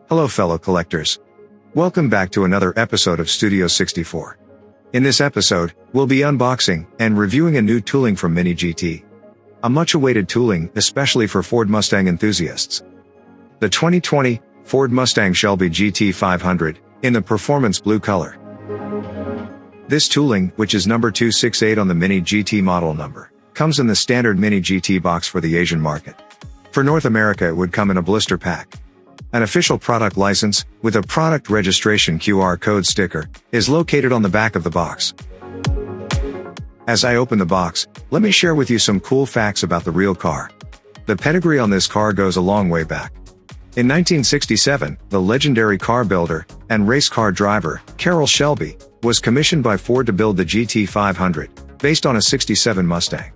Hello fellow collectors. Welcome back to another episode of Studio 64. In this episode, we'll be unboxing and reviewing a new tooling from Mini GT. A much-awaited tooling, especially for Ford Mustang enthusiasts. The 2020 Ford Mustang Shelby GT500, in the performance blue color. This tooling, which is number 268 on the Mini GT model number, comes in the standard Mini GT box for the Asian market. For North America it would come in a blister pack. An official product license, with a product registration QR code sticker, is located on the back of the box. As I open the box, let me share with you some cool facts about the real car. The pedigree on this car goes a long way back. In 1967, the legendary car builder and race car driver, Ford Shelby, was commissioned by Ford to build the GT500, based on a 67 Mustang.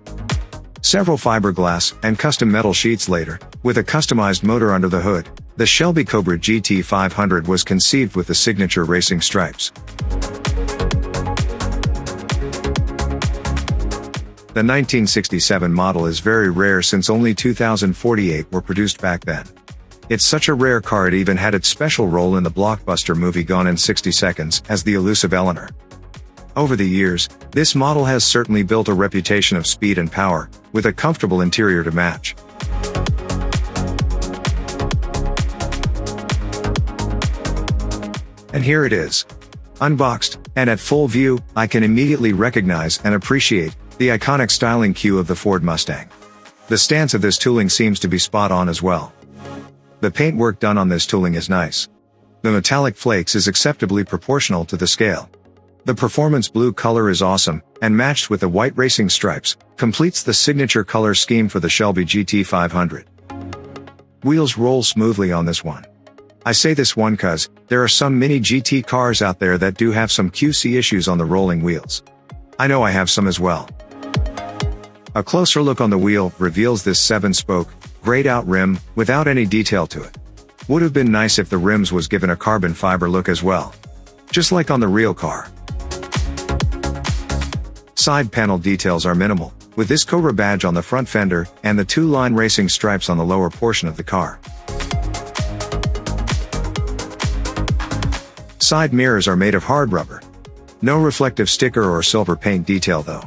Several fiberglass and custom metal sheets later, with a customized motor under the hood, the Shelby Cobra GT500 was conceived with the signature racing stripes. The 1967 model is very rare since only 2,048 were produced back then. It's such a rare car it even had its special role in the blockbuster movie Gone in 60 Seconds as the elusive Eleanor. Over the years, this model has certainly built a reputation of speed and power, with a comfortable interior to match. And here it is. Unboxed, and at full view, I can immediately recognize and appreciate the iconic styling cue of the Ford Mustang. The stance of this tooling seems to be spot on as well. The paintwork done on this tooling is nice. The metallic flakes is acceptably proportional to the scale. The performance blue color is awesome, and matched with the white racing stripes, completes the signature color scheme for the Shelby GT500. Wheels roll smoothly on this one. I say this one cause, there are some Mini GT cars out there that do have some QC issues on the rolling wheels. I know I have some as well. A closer look on the wheel reveals this 7-spoke, grayed-out rim, without any detail to it. Would have been nice if the rims was given a carbon fiber look as well. Just like on the real car. Side panel details are minimal, with this Cobra badge on the front fender, and the 2-line racing stripes on the lower portion of the car. Side mirrors are made of hard rubber. No reflective sticker or silver paint detail though.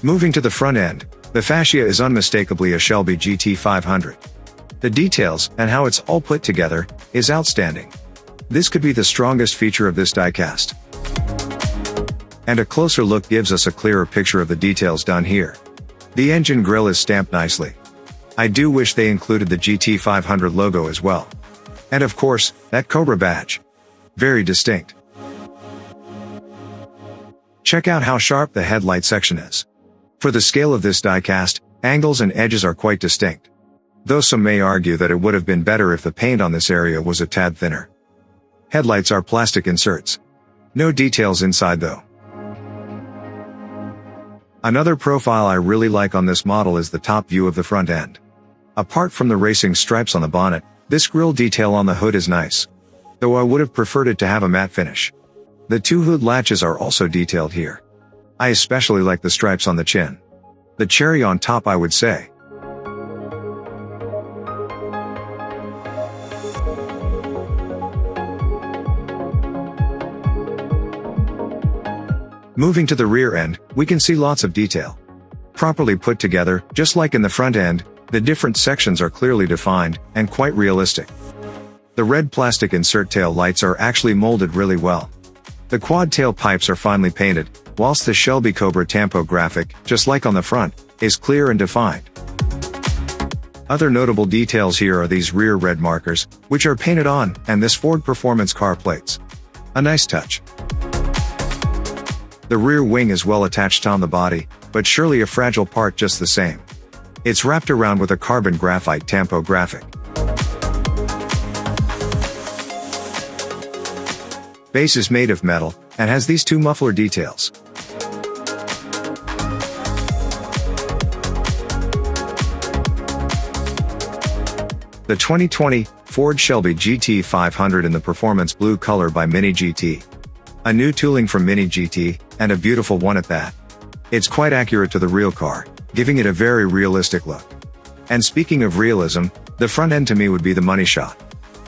Moving to the front end, the fascia is unmistakably a Shelby GT500. The details, and how it's all put together, is outstanding. This could be the strongest feature of this diecast. And a closer look gives us a clearer picture of the details done here. The engine grille is stamped nicely. I do wish they included the GT500 logo as well. And of course, that Cobra badge. Very distinct. Check out how sharp the headlight section is. For the scale of this diecast, angles and edges are quite distinct. Though some may argue that it would have been better if the paint on this area was a tad thinner. Headlights are plastic inserts. No details inside though. Another profile I really like on this model is the top view of the front end. Apart from the racing stripes on the bonnet, this grille detail on the hood is nice. Though I would have preferred it to have a matte finish. The 2 hood latches are also detailed here. I especially like the stripes on the chin. The cherry on top I would say. Moving to the rear end, we can see lots of detail. Properly put together, just like in the front end, the different sections are clearly defined, and quite realistic. The red plastic insert tail lights are actually molded really well. The quad tail pipes are finely painted, whilst the Shelby Cobra Tampo graphic, just like on the front, is clear and defined. Other notable details here are these rear red markers, which are painted on, and this Ford Performance car plates. A nice touch. The rear wing is well attached on the body, but surely a fragile part just the same. It's wrapped around with a carbon graphite Tampo graphic. Base is made of metal, and has these 2 muffler details. The 2020 Ford Shelby GT500 in the performance blue color by Mini GT. A new tooling from Mini GT, and a beautiful one at that. It's quite accurate to the real car, giving it a very realistic look. And speaking of realism, the front end to me would be the money shot.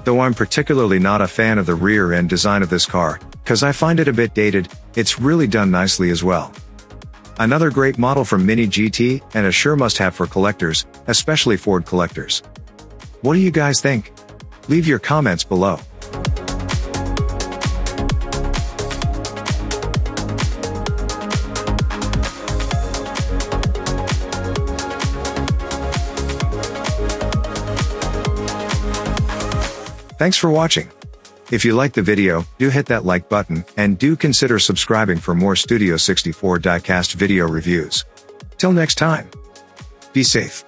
Though I'm particularly not a fan of the rear end design of this car, cause I find it a bit dated, it's really done nicely as well. Another great model from Mini GT, and a sure must-have for collectors, especially Ford collectors. What do you guys think? Leave your comments below. Thanks for watching. If you liked the video, do hit that like button, and do consider subscribing for more Studio 64 diecast video reviews. Till next time. Be safe.